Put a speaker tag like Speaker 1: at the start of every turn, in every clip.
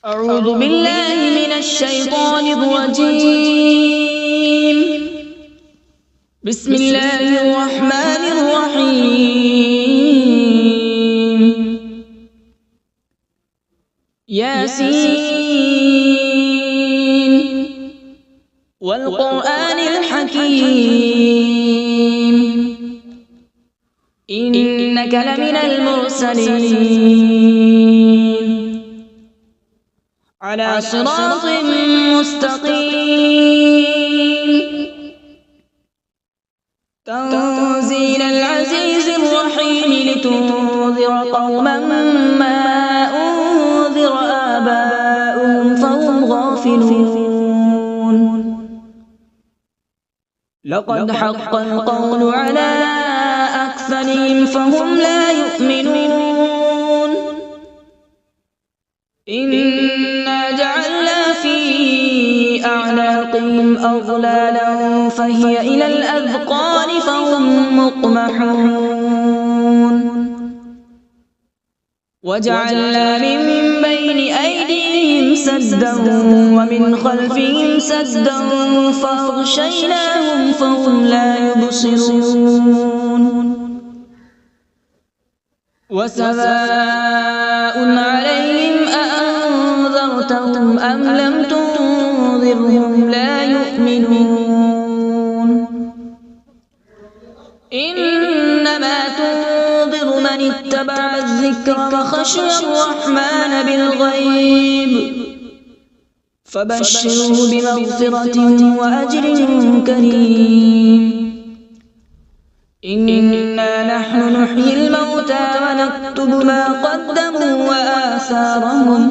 Speaker 1: أعوذ بالله من الشيطان الرجيم. بسم الله الرحمن الرحيم. ياسين والقرآن الحكيم إنك لمن المرسلين على صراط مستقيم. تنزيل العزيز الرحيم لتنذر قوما ما أنذر آباؤهم فهم غافلون. لقد حق القول على أكثرهم فهم لا يؤمنون. إنا جعلنا في أعناقهم أغلالا فهي إلى الأذقان فهم مقمحون. وجعلنا من بين أيديهم سدا ومن خلفهم سدا فأغشيناهم فهم لا يبصرون. وسواء عليهم أأنذرتهم أم لم تنذرهم لا يؤمنون. إنما تنذر من اتبع الذكر وخشي الرحمن بالغيب فبشره بمغفرة وأجر كريم. إنا نحن نحيي الموتى ونكتب ما قدموا وآثارهم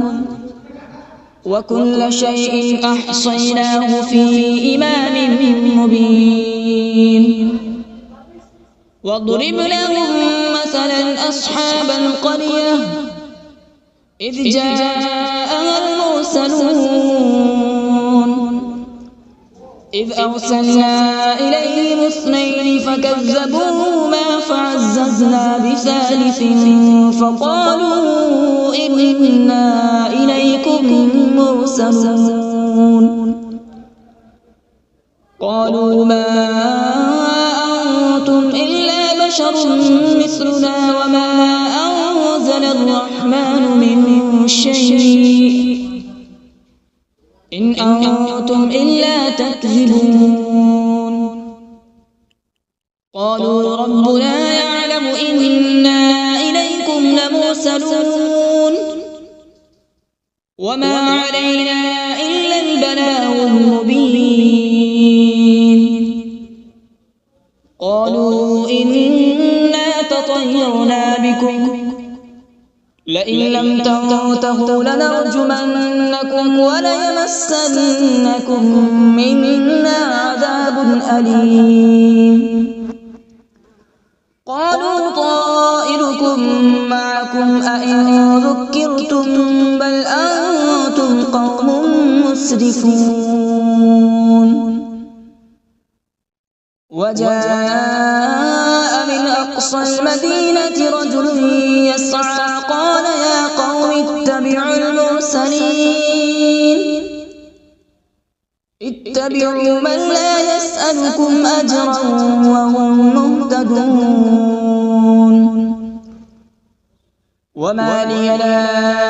Speaker 1: وكل شيء أحصيناه في إمام مبين. واضرب لهم مثلا أصحاب القرية إذ جاءها المرسلون إذ أرسلنا إليهم اثنين فكذبوهما فعززنا بثالث فقالوا إنا إليكم مرسلون. قالوا ما أنتم إلا بشر مثلنا وما أنزل الرحمن من شيء إن أنتم إلا تكذبون. قالوا ربنا يعلم إنا إليكم لمرسلون وما علينا إلا البلاغ المبين. قالوا إنا تطيرنا بكم لئن لم تنتهوا لنرجمنكم وليمسنكم منا عذاب أليم. قالوا طائركم معكم أئن ذكرتم بل أنتم قوم مسرفون. وجاء من أقصى المدينة رجل يسعى قال يا قوم اتبعوا المرسلين اتبعوا من لا يسألكم أجرا وهم مهتدون. وما لي لا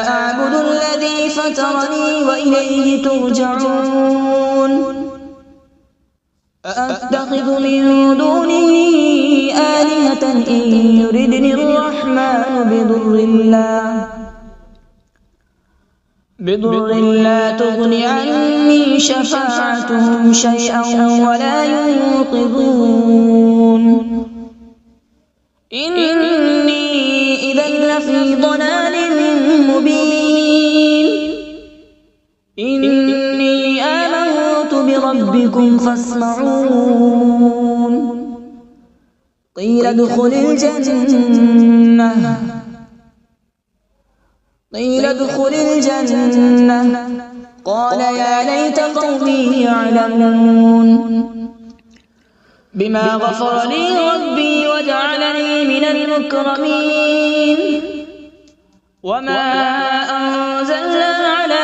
Speaker 1: أعبد الذي فطرني وإليه ترجعون. أأتخذ من دونه آلهة إن يردني الرحمن بضر لا تغن عني شفاعتهم شيئا ولا ينقذون. إني إذا لفي ضلال مبين. إني آمنت بربكم فاسمعون. قيل ادخل الجنة قال يا ليت قومي يعلمون بما غفر لي ربي وجعلني من المكرمين. وما أنزلنا على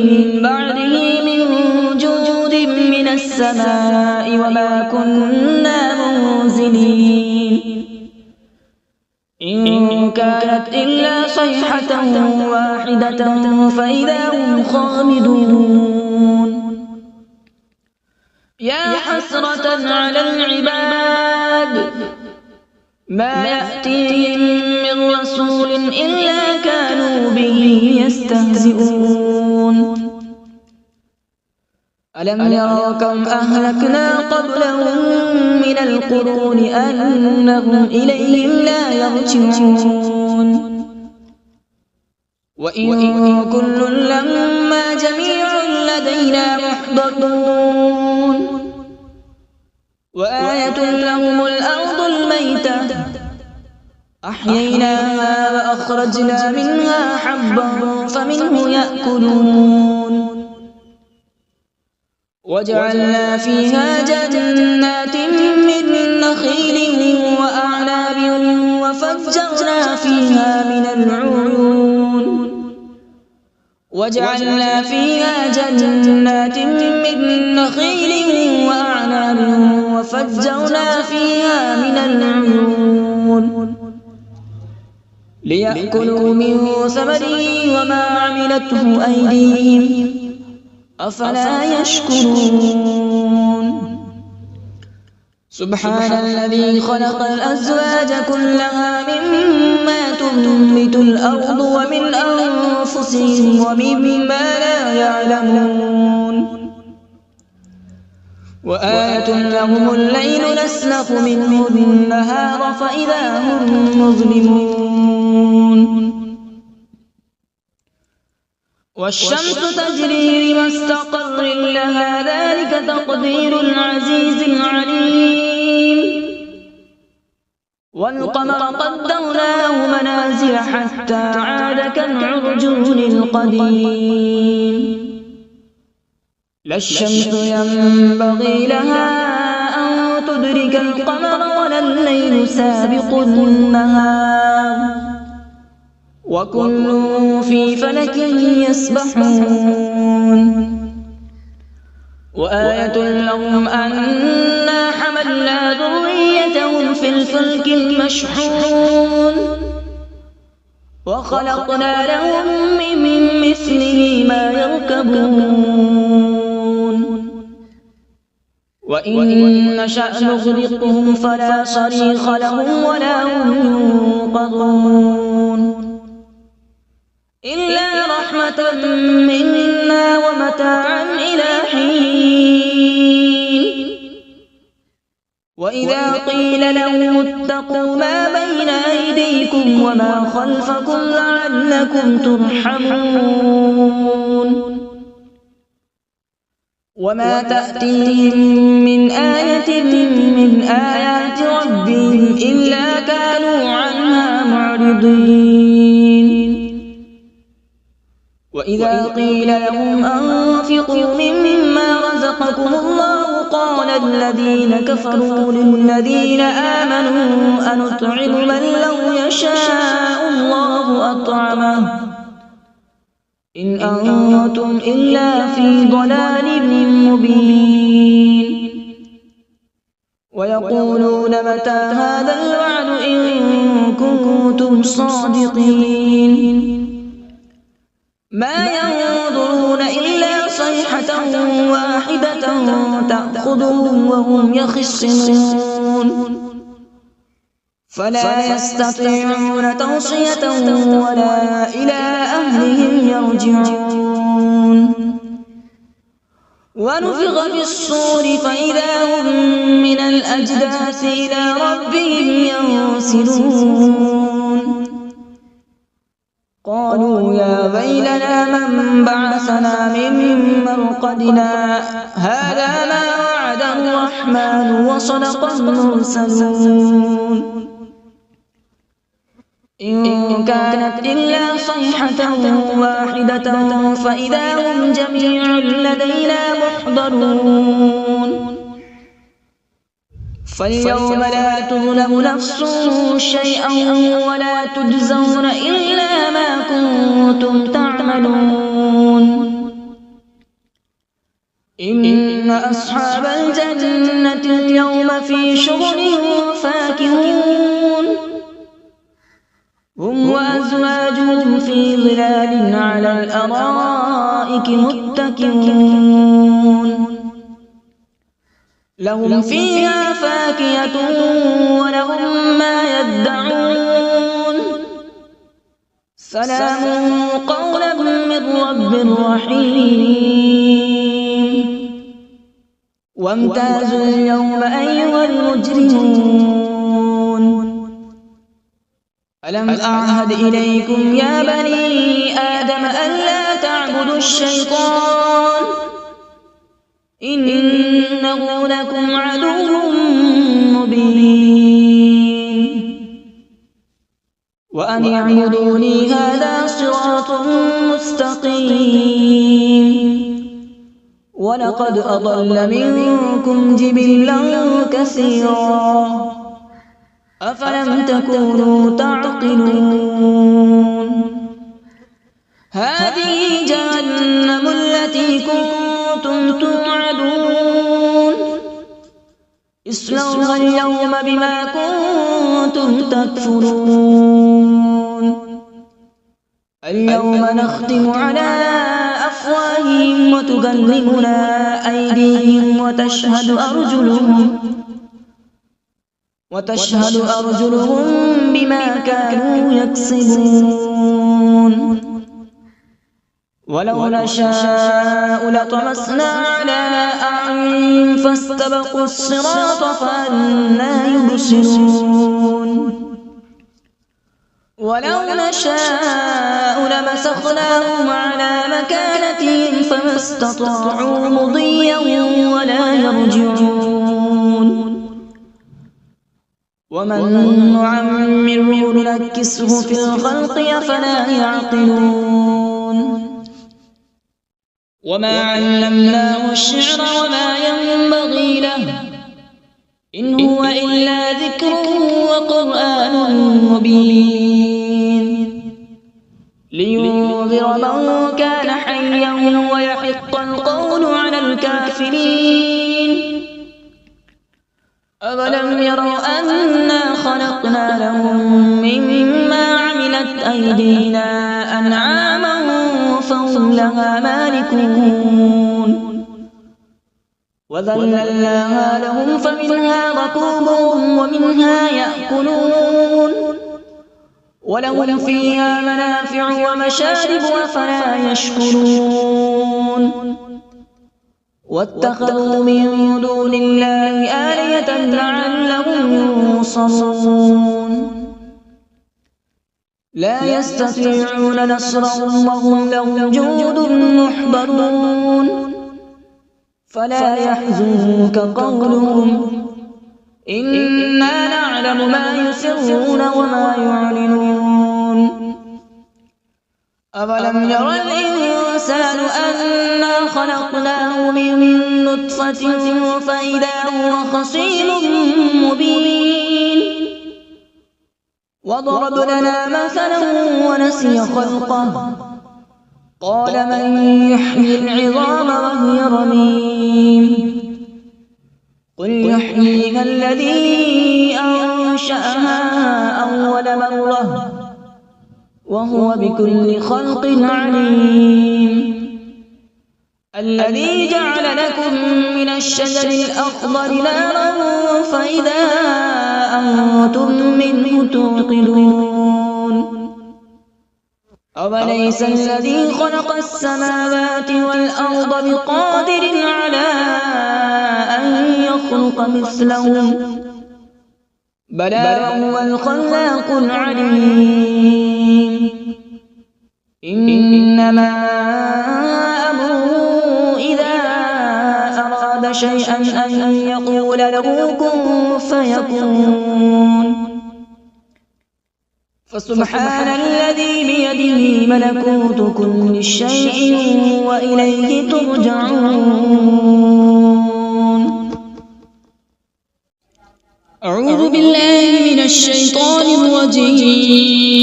Speaker 1: من بعده من جود من السماء وما كنا منزلين إن كانت إلا صيحة واحدة فإذا هم خامدون يا حسرة على العباد ما يأتيهم من رسول إلا كانوا به يستهزئون ألم يروا كم أهلكنا قبلهم من القرون أنهم إليهم لا يرجعون وإن كل لما جميع لدينا محضرون وآية لهم الأرض الميتة أحييناها وأخرجنا منها حبا فمنه يأكلون وجعلنا فيها جنات من نخيل وأعناب وفجرنا فيها من العيون وجعلنا فيها جنات من نخيل وأعناب وفجرنا فيها من العيون ليأكلوا من ثمره وما عملته أيديهم أفلا يشكرون سبحان الذي خلق الأزواج كلها مما تنبت الأرض ومن أنفسهم ومما لا يعلمون وآية لهم الليل نسلخ منه النهار فإذا هم مظلمون والشمس تجري لمستقر لها ذلك تقدير العزيز العليم والقمر قدرناه منازل حتى عاد كالعرجون القديم لا الشمس ينبغي لها أن تدرك القمر ولا الليل سابق النهار وكل في فلك يسبحون وآية لهم أنا حملنا ذريتهم في الفلك المشحون وخلقنا لهم من مثله ما يركبون وإن نشأ نغرقهم فلا صريخ لهم ولا هم ينقذون إلا رحمة منا ومتاعا إلى حين وإذا قيل لهم اتقوا ما بين أيديكم وما خلفكم لعلكم ترحمون وما تأتيهم من آية من آيات ربهم إلا كانوا عنها معرضين وإذا قيل لهم أنفقوا مما رزقكم الله قال الذين كفروا للذين آمنوا أنطعم من لو يشاء الله أطعمه إن أنتم إلا في ضلال مبين ويقولون متى هذا الوعد إن كنتم صادقين ما ينظرون إلا صيحة واحدة تأخذهم وهم يخصمون فلا يستطيعون توصية ولا إلى أهلهم يرجعون ونفخ في الصور فإذا هم من الأجداث إلى ربهم ينسلون قالوا يا ويلنا من بعثنا من مرقدنا هذا ما وعد الرحمن وصدق المرسلون إن كانت إلا صيحة واحدة فإذا هم جميع لدينا محضرون فاليوم لا تظلم نفس شيئا ولا تجزون إلا ما كنتم تعملون إن أصحاب الجنة اليوم في شغل فاكهون هم وأزواجهم في ظلال على الأرائك متكئون لهم فيها فاكهة ولهم ما يدعون سلام قولا من رب رحيم وامتازوا اليوم أيها المجرمون ألم أعهد إليكم يا بني آدم ألا تعبدوا الشيطان إنه لكم عدو مبين وأن اعبدوني هذا صراط مستقيم ولقد أضل منكم جبلا كثيرا أفلم تكونوا تعقلون هذه جهنم التي كنتم توعدون اصلوها اليوم بما كنتم تكفرون اليوم نختم على أفواههم وتكلمنا أيديهم وتشهد أرجلهم بما كانوا يكسبون ولو نشاء لطمسنا على أعينهم فاستبقوا الصراط فأنى يبصرون ولو نشاء لمسخناهم على مكانتهم فما استطاعوا مضيا ولا يرجعون ومن نعمره ننكسه في الخلق أفلا يعقلون وما علمناه الشعر وما ينبغي له إن هو إلا ذكر وقرآن مبين لينذر من كان حيا ويحق القول على الكافرين أولم يروا أنا خلقنا لهم مما عملت أيدينا أنعاما فهم لها مالكون وذللناها لهم فمنها ركوبهم ومنها يأكلون ولهم فيها منافع ومشارب أفلا يشكرون واتخذوا من دون الله آلهة لعلهم ينصرون لا يستطيعون نصرهم وهم لهم جند محضرون فلا يحزنك قولهم إنا نعلم ما يسرون وما يعلنون أولم ير الإنسان أنا خلقناه من نطفة فإذا هو خصيم مبين وضرب لنا مثلا ونسي خلقه قال من يحيي العظام وهي رميم قل يحييها الذي أنشأها أول مرة وهو بكل خلق عليم الذي جعل لكم من الشجر الأخضر نارا فإذا أنتم منه توقدون أوليس الذي خلق السماوات والأرض بقادر على أن يخلق مثلهم بلى وهو الخلاق العليم إنما أمره إذا أراد شيئا أن يقول له كن فيكون فسبحان الذي بيده ملكوت كل شيء وإليه ترجعون أعوذ بالله من الشيطان الرجيم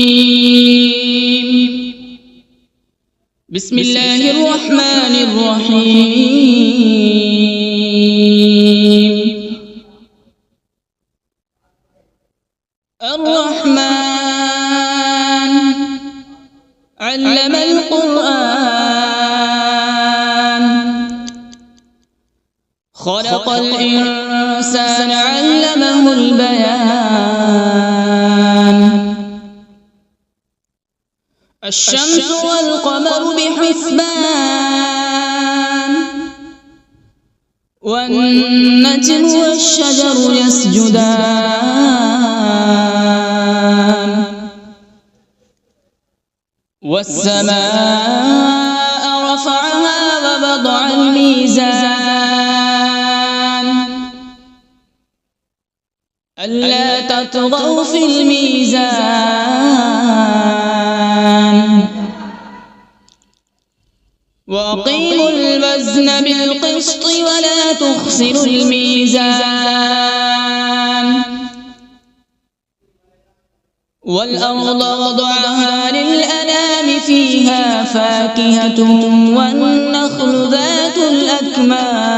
Speaker 1: بسم الله الرحمن الرحيم. الرحمن علم القرآن، خلق الإنسان علمه البيان. الشمس والقمر بحسبان، والنجم والشجر يسجدان. والسماء رفعها ووضع الميزان، ألا تطغوا في الميزان. وأقيموا الوزن بالقسط ولا تخسروا الميزان. والأرض وضعها للأنام، فيها فاكهة والنخل ذات الأكمام،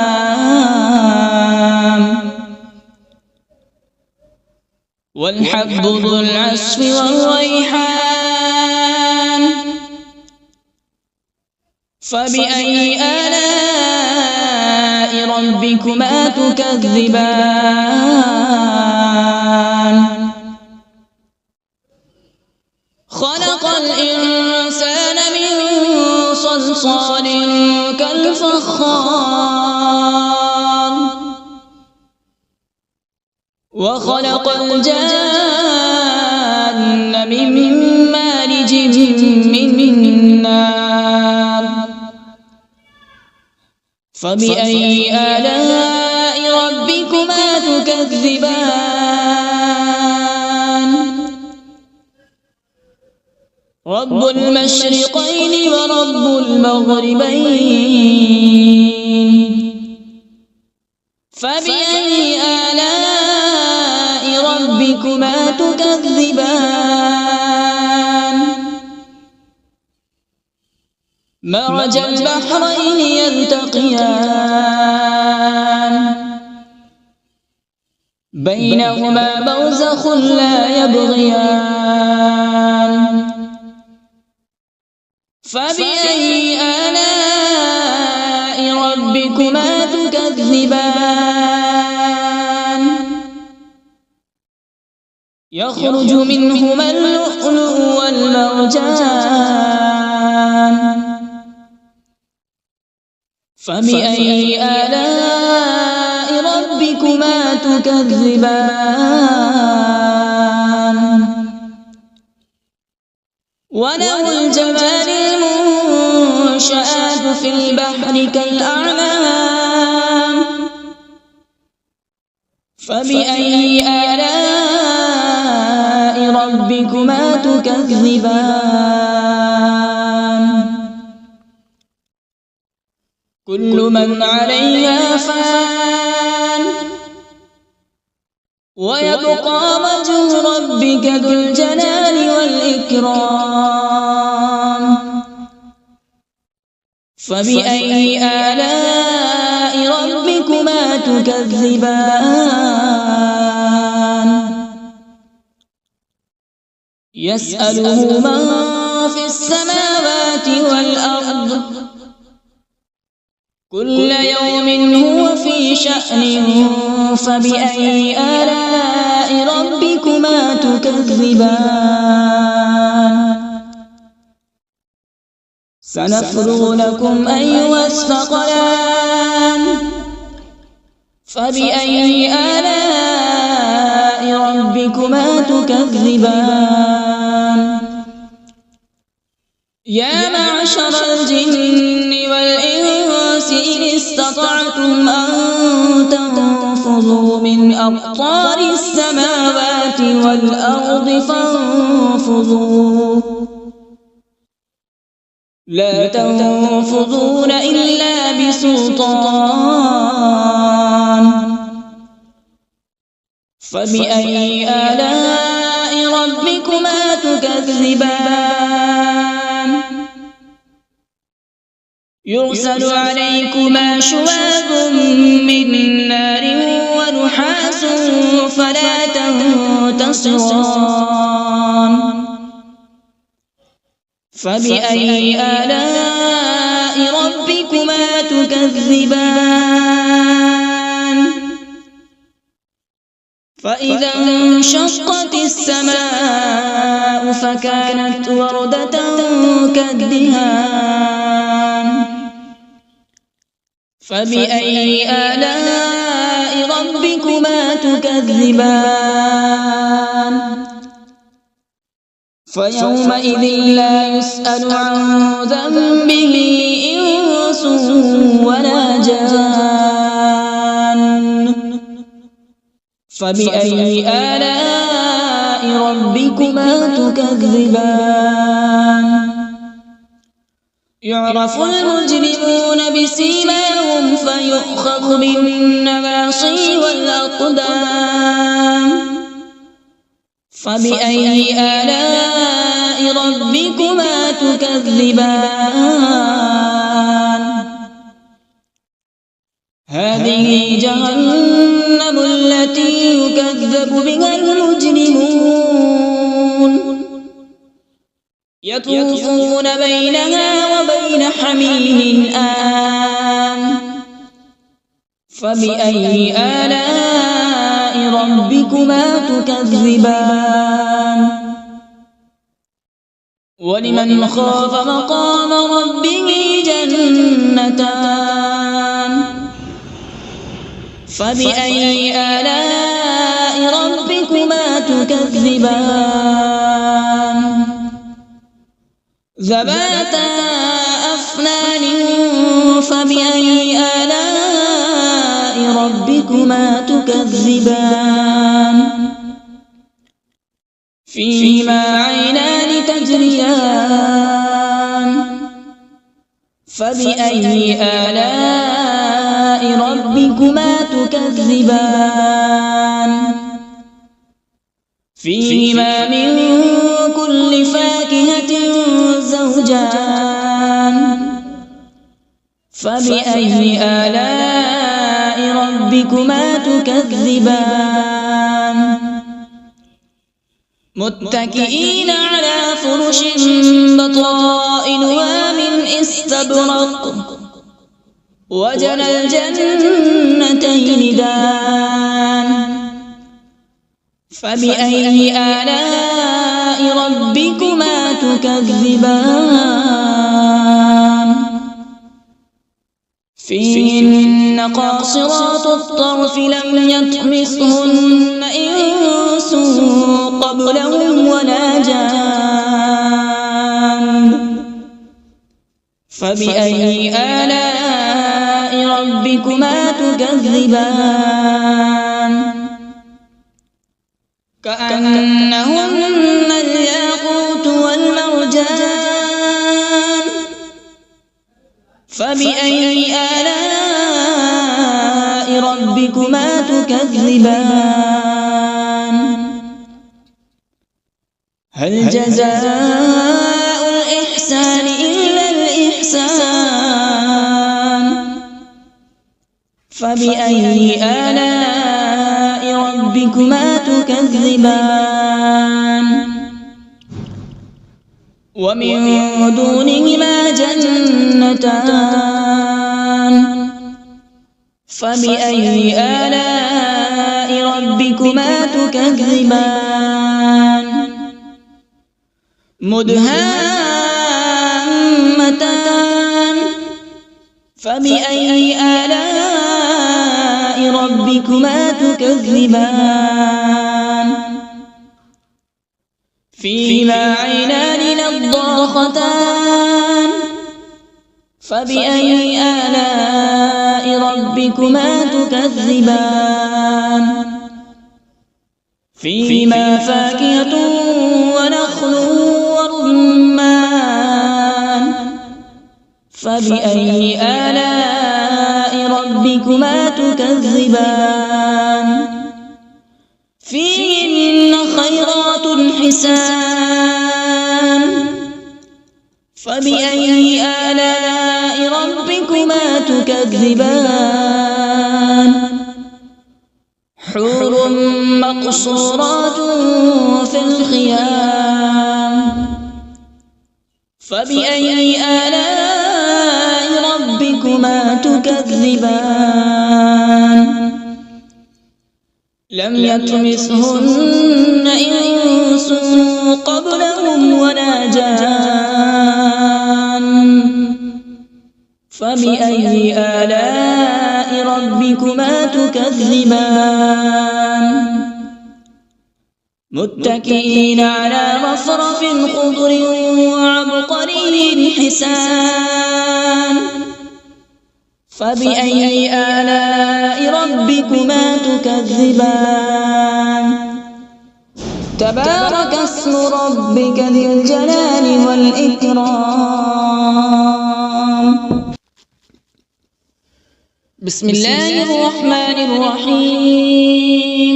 Speaker 1: والحب ذو العصف والريحان. فبأي آلاء ربكما تكذبان؟ خلق الإنسان من صلصال كالفخار، وخلق الجان من مارج من نار. فبأي آلاء ربكما تكذبان؟ رب المشرقين ورب المغربين. فبأي آلاء ربكما تكذبان؟ مرج البحرين يلتقيان، بينهما برزخ لا يبغيان. فبأي آلاء ربكما تكذبان؟ يخرج منهما اللؤلؤ والمرجان. فبأي آلاء ربكما تكذبان؟ وله الجوار المنشآت في البحر كالأعلام. فبأي آلاء ربكما تكذبان؟ كل من عليها فان، ويبقى وجه ربك ذو الجلال والإكرام. فبأي آلاء ربكما تكذبان؟ يسأله من في السماوات والأرض، كل يوم هو في شأن. فبأي آلاء ربكما تكذبان؟ سنفرغ لكم أيها الثقلان. فبأي آلاء ربكما تكذبان؟ يا معشر الجن والإنس إن استطعتم أن تنفذوا من أقطار السماوات والأرض فانفذوا، لا تنفذون إلا بسلطان. فبأي آلاء ربكما تكذبان؟ يرسل عليكما شواظ من نار ونحاس فلا تنتصران فبأي آلاء ربكما تكذبان فإذا انشقت السماء فكانت وردة كالدهان فبأي آلاء ربكما تكذبان فيومئذ لا يسأل عن ذنبه إنس ولا جان فبأي آلاء ربكما تكذبان يعرف المجرمون بسيماهم فيؤخذ بالنواصي والأقدام فبأي آلاء ربكما تكذبان هذه جهنم التي يكذب بها المجرمون يطوفون بينها وبين حميم آن فبأي آلاء ربكما تكذبان ولمن خاف مقام ربه جنتان فبأي آلاء ربكما تكذبان ذواتا أفنان فبأي آلاء ربكما تكذبان فيهما عينان تجريان فبأي آلاء ربكما تكذبان فيهما من كل فاكهة زوجان فبأي آلاء ربكما تكذبان متكئين على فرش بطائنها من استبرق وجنى الجنتين دان فبأي آلاء ربكما تكذبان فيهن قاصرات الطرف لم يطمثهن إنس قبلهم ولا جان فبأي آلاء ربكما تكذبان كأنهن الياقوت والمرجان فبأي آلاء ربكما تكذبان هل جزاء الإحسان إلا الإحسان فبأي آلاء ربكما تكذبان ومن دونهما جنتان فبأي آلاء ربكما تكذبان مدهامتان فبأي آلاء ربكما تكذبان فيهما عينان نضاختان فبأي آلاء ربكما تكذبان فيهما فاكهة ونخل ورمان فبأي آلاء ربكما تكذبان فيهن خيرات حسان فبأي آلاء ربكما تكذبان حور مقصورات في الخيام فبأي آلاء ربكما تكذبان لم يطمثهن إنس قبلهم ولا جان فبأي آلاء ربكما تكذبان متكئين على مصرف خضر وعبقري حسان فبأي آلاء ربكما تكذبان تبارك اسم ربك ذي الجلال والإكرام بسم الله الرحمن الرحيم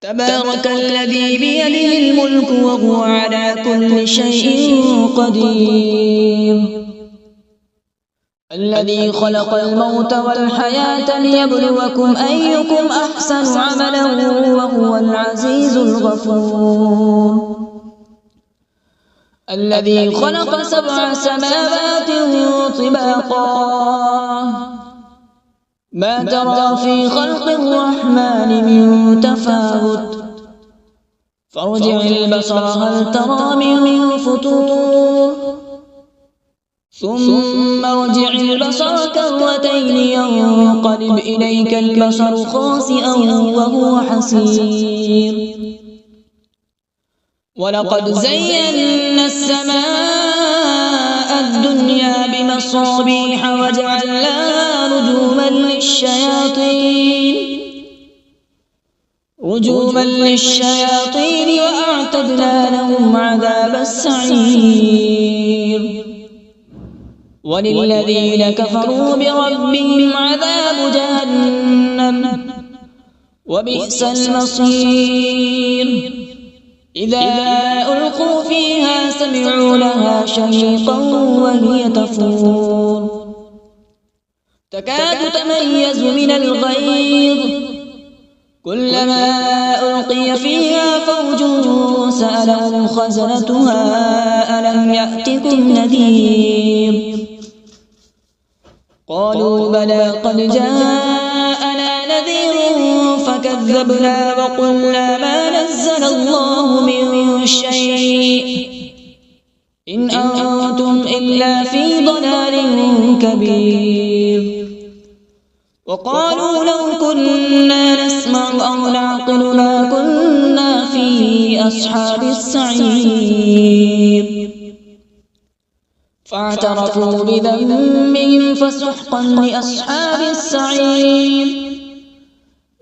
Speaker 1: تبارك الذي بيده الملك وهو على كل شيء قدير الذي خلق الموت والحياة ليبلوكم أيكم أحسن عملا وهو العزيز الغفور الذي خلق 7 سماوات طباقا ما ترى في خلق الرحمن من تفاوت فارجع البصر هل ترى من فطور ثم ارجع البصر كرتين ينقلب إليك البصر خاسئا وهو حسير ولقد زينا السماء الدنيا بمصابيح وجعلناها رجوما للشياطين وأعتدنا لهم عذاب السعير وللذين كفروا بربهم عذاب جهنم وبئس المصير إذا ألقوا فيها سمعوا لها شهيقا وهي تفور تكاد تميز من الغيظ كلما ألقي فيها فوج سألهم خزنتها ألم يأتكم نذير قالوا بلى قد جاءنا نذير فكذبنا وقلنا ما نزل الله من شيء إن أنتم إلا في ضلال كبير وقالوا لو كنا نسمع أو نعقل ما كنا في أصحاب السعير فاعترفوا بذنبهم فسحقا لأصحاب السعير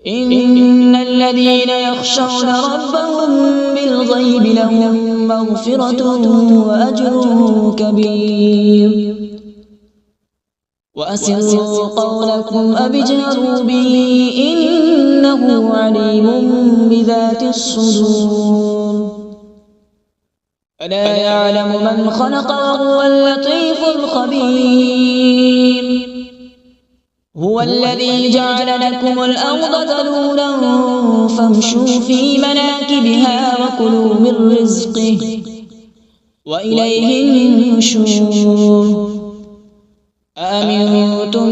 Speaker 1: إن الذين يخشون ربهم بالغيب لهم مغفرة وأجر كبير وأسروا قولكم أو اجهروا به إنه عليم بذات الصدور ألا يعلم من خلق وهو اللطيف الخبير هو الذي جعل لكم الأرض ذلولا فامشوا في مناكبها وكلوا من رزقه وإليه النشور أأمنتم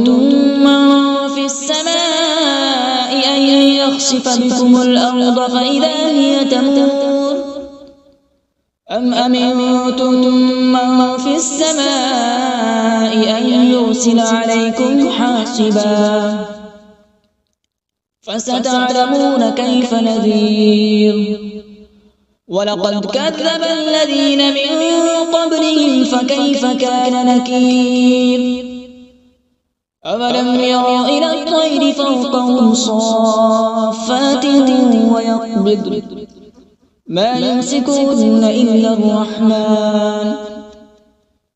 Speaker 1: من في السماء أن يخسف بكم الأرض فإذا هي تمور أم أمنتم من في السماء أن يرسل عليكم حاصبا فستعلمون كيف نذير ولقد كذب الذين من قبلهم فكيف كان نكير أولم يروا إلى الطير فوقهم صافات ويقبض ما يمسكون إلا الرحمن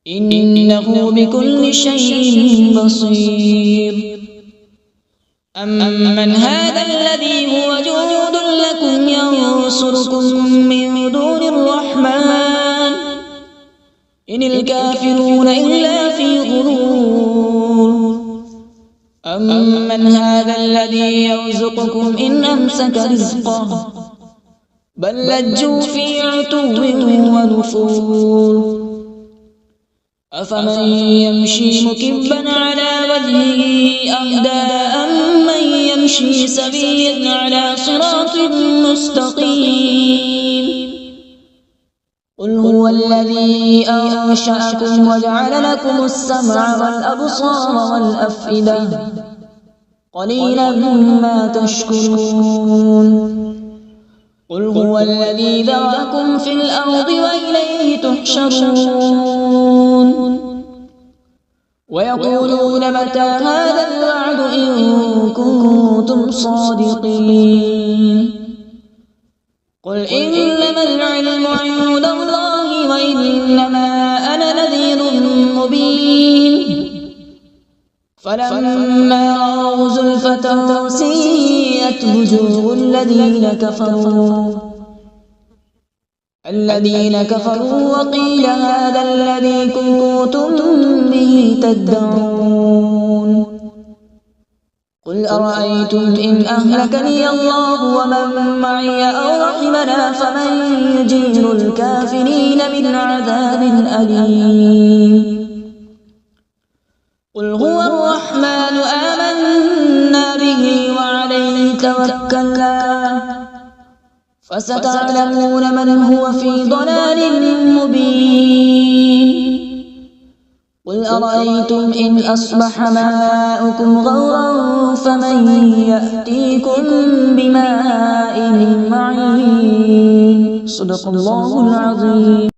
Speaker 1: إنه بكل شيء بصير أمن هذا الذي هو جند لكم ينصركم من دون الرحمن إن الكافرون إلا في غرور أمن هذا الذي يرزقكم إن أمسك رزقه بل لجوا في عتو ونفور أفمن يمشي مكبا على وجهه أهدى أمن يمشي سويا على صراط مستقيم قل هو الذي أنشأكم وجعل لكم السمع والأبصار والأفئدة قليلا ما تشكرون قل هو الذي ذرأكم في الأرض وإليه تحشرون ويقولون متى هذا الوعد إن كنتم صادقين قل إنما العلم عند الله وإنما أنا نذير مبين فلما رأوا زلفة سيئت وجوه الذين كفروا وقيل هذا الذي كنتم به تدعون قل أرأيتم إن أهلكني الله ومن معي أو رحمنا فمن يجير الكافرين من عذاب أليم قل هو الرحمن آمنا به وعليه توكلنا فستعلمون من هو في ضلال مبين قل أرأيتم إن أصبح ماؤكم غورا فمن يأتيكم بماء معين صدق الله العظيم.